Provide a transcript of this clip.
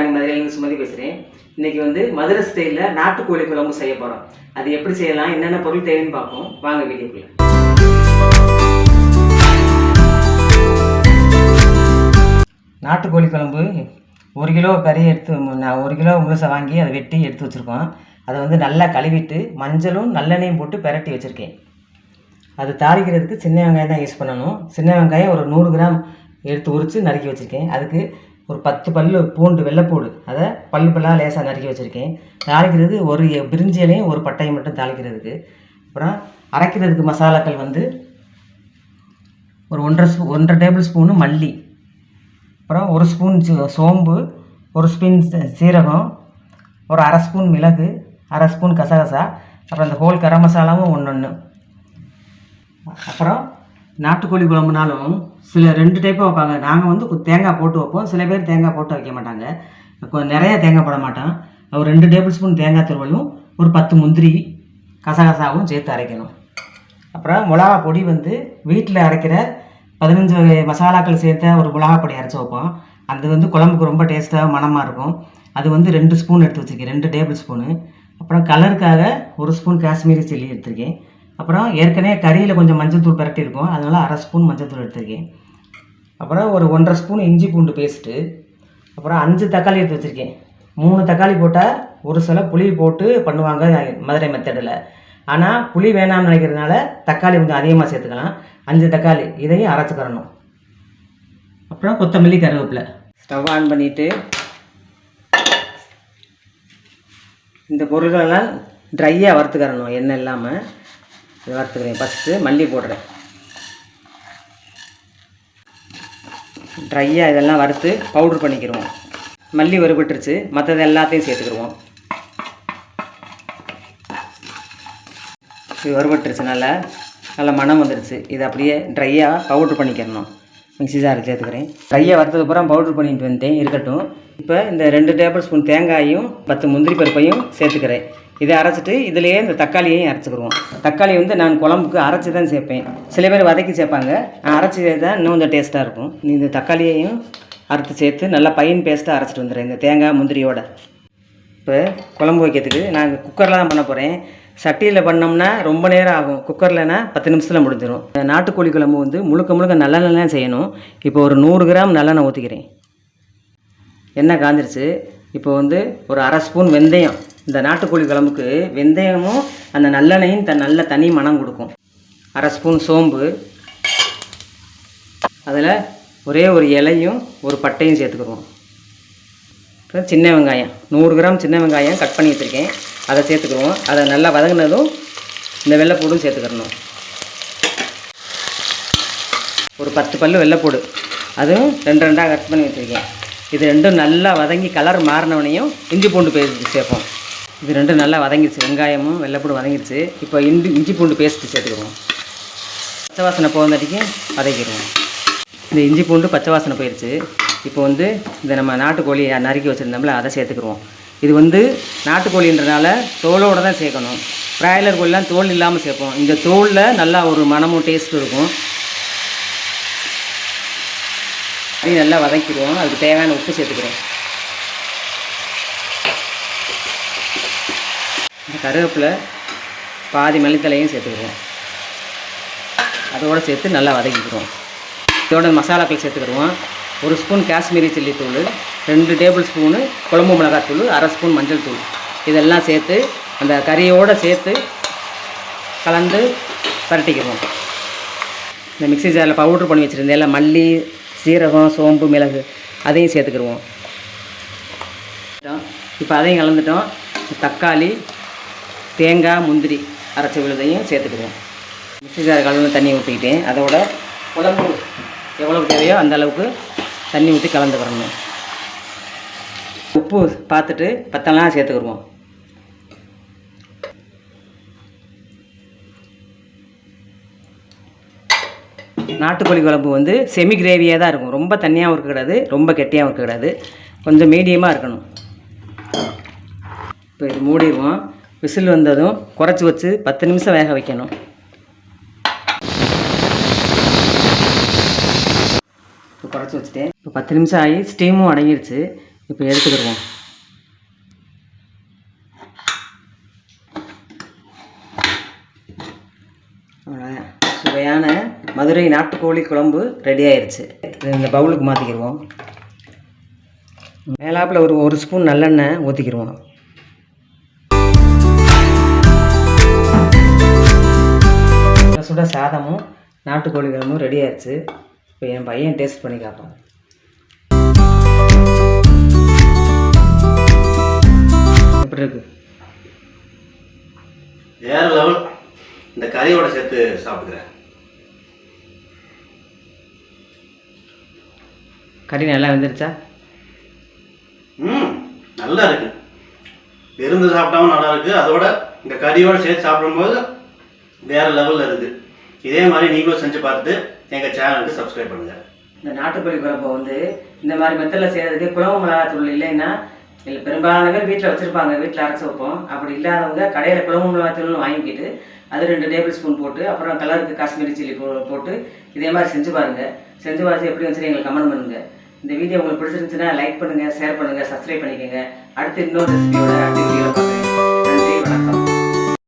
வணக்கம், மதுரையிலேருந்து சுமதி பேசுகிறேன். இன்றைக்கி வந்து மதுரை ஸ்டைலில் நாட்டுக்கோழி குழம்பு செய்ய போகிறோம். அது எப்படி செய்யலாம், என்னென்ன பொருள் தேவைன்னு பார்ப்போம். வாங்க வீடியோக்குள்ள. நாட்டுக்கோழி குழம்பு 1 கிலோ கறி நான் 1 கிலோ முழுசை வாங்கி அதை வெட்டி எடுத்து வச்சுருக்கோம். அதை வந்து நல்லா கழுவிட்டு மஞ்சளும் நல்லெண்ணெயும் போட்டு பெரட்டி வச்சுருக்கேன். அது தாளிக்கிறதுக்கு சின்ன வெங்காயம் தான் யூஸ் பண்ணணும். சின்ன வெங்காயம் ஒரு 100 கிராம் எடுத்து உரித்து நறுக்கி வச்சுருக்கேன். அதுக்கு ஒரு 10 பல் பூண்டு வெள்ளைப்பூடு அதை பல்லாக லேசாக நறுக்கி வச்சுருக்கேன். தாளிக்கிறது ஒரு பிரிஞ்சி இலையும் ஒரு பட்டையும் மட்டும் தாளிக்கிறதுக்கு. அப்புறம் அரைக்கிறதுக்கு மசாலாக்கள் வந்து ஒரு 1.5 டேபிள் ஸ்பூனு மல்லி, அப்புறம் 1 ஸ்பூன் சோம்பு, 1 ஸ்பூன் சீரகம், ஒரு 1/2 ஸ்பூன் மிளகு, 1/2 ஸ்பூன் கசகசா, அப்புறம் இந்த ஹோல் கரம் மசாலாவும் ஒன்று. அப்புறம் நாட்டுக்கோழி குழம்புனாலும் சில 2 டைப்பாக வைப்பாங்க. நாங்கள் வந்து தேங்காய் போட்டு வைப்போம், சில பேர் தேங்காய் போட்டு வைக்க மாட்டாங்க. நிறையா தேங்காய் போட மாட்டோம். ஒரு 2 டேபிள் ஸ்பூன் தேங்காய் துருவலும் ஒரு 10 முந்திரி கசகசாவும் சேர்த்து அரைக்கணும். அப்புறம் மிளகா பொடி வந்து வீட்டில் அரைக்கிற 15 வகை மசாலாக்கள் சேர்த்த ஒரு மிளகா பொடி அரைச்சி வைப்போம். அது வந்து குழம்புக்கு ரொம்ப டேஸ்ட்டாக மணமாக இருக்கும். அது வந்து 2 ஸ்பூன் எடுத்து வச்சுருக்கேன், 2 டேபிள் ஸ்பூனு. அப்புறம் கலருக்காக 1 ஸ்பூன் காஷ்மீரி சில்லி எடுத்திருக்கேன். அப்புறம் ஏற்கனவே கறியில் கொஞ்சம் மஞ்சள் தூள் பரட்டி இருக்கும், அதனால் 1/2 ஸ்பூன் மஞ்சள் தூள் எடுத்திருக்கேன். அப்புறம் ஒரு 1.5 ஸ்பூன் இஞ்சி பூண்டு பேஸ்ட்டு. அப்புறம் 5 தக்காளி எடுத்து வச்சுருக்கேன். 3 தக்காளி போட்டால் ஒரு சில புளி போட்டு பண்ணுவாங்க மதுரை மெத்தடில். ஆனால் புளி வேணாம்னு நினைக்கிறதுனால தக்காளி கொஞ்சம் அதிகமாக சேர்த்துக்கலாம். 5 தக்காளி இதையும் அரைச்சிக்கிறணும். அப்புறம் கொத்தமல்லி, கருவேப்பிலை. ஸ்டவ் ஆன் பண்ணிவிட்டு இந்த பொருள்களெல்லாம் ட்ரையாக வறுத்துக்கிறணும், எண்ணெய் இல்லாமல். இதை வறுத்துக்கிறேன். ஃபஸ்ட்டு மல்லி போடுறேன். ட்ரையாக இதெல்லாம் வறுத்து பவுட்ரு பண்ணிக்கிடுவோம். மல்லி வறுபட்டுருச்சு, மற்றது எல்லாத்தையும் சேர்த்துக்கிடுவோம். இது வறுபட்டுருச்சு, நல்லா மணம் வந்துடுச்சு. இது அப்படியே ட்ரையாக பவுட்ரு பண்ணிக்கிறணும். மிக்ஸி ஜாரில் சேர்த்துக்கிறேன். ட்ரையாக வறுத்ததுக்கப்புறம் பவுட்ரு பண்ணிட்டு வந்துட்டேன், இருக்கட்டும். இப்போ இந்த 2 டேபிள் ஸ்பூன் தேங்காயும் 10 முந்திரி பருப்பையும் சேர்த்துக்கிறேன். இதை அரைச்சிட்டு இதிலேயே இந்த தக்காளியையும் அரைச்சிக்கிடுவோம். தக்காளி வந்து நான் குழம்புக்கு அரைச்சி தான் சேர்ப்பேன். சில பேர் வதக்கி சேர்ப்பாங்க, அரைச்சி தான் இன்னும் கொஞ்சம் டேஸ்ட்டாக இருக்கும். இந்த தக்காளியையும் அரைச்சி சேர்த்து நல்லா பைன் பேஸ்ட்டாக அரைச்சிட்டு வந்துடுறேன் இந்த தேங்காய் முந்திரியோட. இப்போ குழம்பு வைக்கிறதுக்கு நான் குக்கரில் தான் பண்ண போகிறேன். சட்டியில் பண்ணோம்னா ரொம்ப நேரம் ஆகும், குக்கர்லனா 10 நிமிஷத்தில் முடிஞ்சிடும். நாட்டுக்கோழி குழம்பு வந்து முழுக்க நல்லெண்ணெய் செய்யணும். இப்போ ஒரு 100 கிராம் நல்லெண்ணெய் ஊற்றிக்கிறேன். எண்ணெய் காஞ்சிருச்சு. இப்போ வந்து ஒரு 1/2 ஸ்பூன் வெந்தயம். இந்த நாட்டுக்கோழி குழம்புக்கு வெந்தயமும் அந்த நல்லெண்ணெயும் நல்ல தனி மணம் கொடுக்கும். 1/2 ஸ்பூன் சோம்பு, அதில் ஒரே ஒரு இலையும் ஒரு பட்டையும் சேர்த்துக்குருவோம். அப்புறம் சின்ன வெங்காயம் 100 கிராம் சின்ன வெங்காயம் கட் பண்ணி வச்சுருக்கேன், அதை சேர்த்துக்குருவோம். அதை நல்லா வதங்கினதும் இந்த வெள்ளைப்பூடும் சேர்த்துக்கிறணும். ஒரு 10 பல் வெள்ளைப்பூடு, அதுவும் 2 கட் பண்ணி வச்சுருக்கேன். இது ரெண்டும் நல்லா வதங்கி கலர் மாறினவனையும் இஞ்சி பூண்டு பேஸ்ட்டு சேர்ப்போம். இது ரெண்டும் நல்லா வதங்கிடுச்சு, வெங்காயமும் வெள்ளைப்பூடு வதங்கிடுச்சு. இப்போ இஞ்சி பூண்டு பேஸ்ட்டு சேர்த்துக்குருவோம். பச்சை வாசனை போகிறதாட்டிக்கும் வதக்கிடுவோம். இந்த இஞ்சி பூண்டு பச்சை வாசனை போயிடுச்சு. இப்போ வந்து இந்த நம்ம நாட்டுக்கோழி நறுக்கி வச்சுருந்தோம்ல அதை சேர்த்துக்குருவோம். இது வந்து நாட்டுக்கோழின்றனால தோலோடு தான் சேர்க்கணும். பிராய்லர் கோழிலாம் தோல் இல்லாமல் சேர்ப்போம். இந்த தோலில் நல்லா ஒரு மணமும் டேஸ்ட்டும் இருக்கும். அதையும் நல்லா வதக்கிடுவோம். அதுக்கு தேவையான உப்பு சேர்த்துக்கிறோம். இந்த கருவேப்பிலை பாதி மல்லித்தலையும் சேர்த்துக்கிறோம். அதோடு சேர்த்து நல்லா வதக்கிக்கிறோம். இதோட மசாலாக்கள் சேர்த்துக்கிடுவோம். 1 ஸ்பூன் காஷ்மீரி சில்லி தூள், 2 டேபிள் ஸ்பூனு குழம்பு மிளகாத்தூள், 1/2 ஸ்பூன் மஞ்சள் தூள். இதெல்லாம் சேர்த்து அந்த கறியோடு சேர்த்து கலந்து பரட்டிக்கிடுவோம். இந்த மிக்ஸி ஜாரில் பவுட்ரு பண்ணி வச்சுருந்தேன் எல்லாம் மல்லி, சீரகம், சோம்பு, மிளகு அதையும் சேர்த்துக்கிடுவோம். இப்போ அதையும் கலந்துட்டோம். தக்காளி, தேங்காய், முந்திரி அரைச்சி விழுதையும் சேர்த்துக்கிடுவோம். மிக்ஸி ஜார் கலந்து தண்ணி ஊற்றிக்கிட்டேன். அதோட குழம்பு எவ்வளவு தேவையோ அந்த அளவுக்கு தண்ணி ஊற்றி கலந்துக்கிறணும். உப்பு பார்த்துட்டு பத்தெல்லாம் சேர்த்துக்கிடுவோம். நாட்டுக்கோழி குழம்பு வந்து செமி கிரேவியாக தான் இருக்கும். ரொம்ப தண்ணியாகவும் இருக்கக்கூடாது, ரொம்ப கெட்டியாகவும் இருக்கக்கூடாது, கொஞ்சம் மீடியமாக இருக்கணும். இப்போ இது மூடிடுவோம். விசில் வந்ததும் குறைச்சி வச்சு 10 நிமிஷம் வேக வைக்கணும். இப்போ குறைச்சி வச்சுட்டேன். இப்போ 10 நிமிஷம் ஆகி ஸ்டீமும் அடங்கிடுச்சு. இப்போ எடுத்துக்கிடுவோம். சுவையான மதுரை நாட்டுக்கோழி குழம்பு ரெடி ஆயிடுச்சு. இந்த பவுலுக்கு மாற்றிக்கிடுவோம். மேலாப்பில் ஒரு ஸ்பூன் நல்லெண்ணெய் ஊற்றிக்கிடுவோம். சுட சாதமும் நாட்டுக்கோழி குழம்பும் ரெடி ஆயிடுச்சு. இப்போ என் பையன் டேஸ்ட் பண்ணி காப்பான். எப்படி இருக்கு? வேற லெவல். இந்த கறியோட சேர்த்து சாப்பிடுறேன். கறி நல்லா வெந்துருச்சா? நல்லா இருக்கு. இருந்து சாப்பிட்டாவும் நல்லா இருக்கு. அதோட இந்த கறியோட சேர்த்து சாப்பிடும்போது வேற லெவலில் இருக்கு. இதே மாதிரி நீங்களும் செஞ்சு பார்த்துட்டு எங்கள் சேனலுக்கு சப்ஸ்கிரைப் பண்ணுங்க. இந்த நாட்டுக்கோழி குழம்பை வந்து இந்த மாதிரி மெத்தடில் செய்கிறதுக்கு குழம்பு மிளகாத்தூள் இல்லைன்னா இல்லை பெரும்பாலான பேர் வீட்டில் வச்சுருப்பாங்க, வீட்டில் அரைச்சி வைப்போம். அப்படி இல்லாதவங்க கடையில் குழம்பு மிளகாத்தூள்னு வாங்கிக்கிட்டு அது 2 டேபிள் ஸ்பூன் போட்டு அப்புறம் கலருக்கு காஷ்மீரி சில்லி போட்டு இதே மாதிரி செஞ்சு பாருங்கள். செஞ்சு பார்த்து எப்படி வந்துச்சு எங்களுக்கு கமெண்ட் பண்ணுங்கள். இந்த வீடியோ உங்களுக்கு பிடிச்சிருந்துச்சுன்னா லைக் பண்ணுங்கள், ஷேர் பண்ணுங்கள், சப்ஸ்கிரைப் பண்ணிக்கோங்க. அடுத்து இன்னொரு ரெசிபியோட அடுத்த வீடியோவில் பார்க்குறேன்.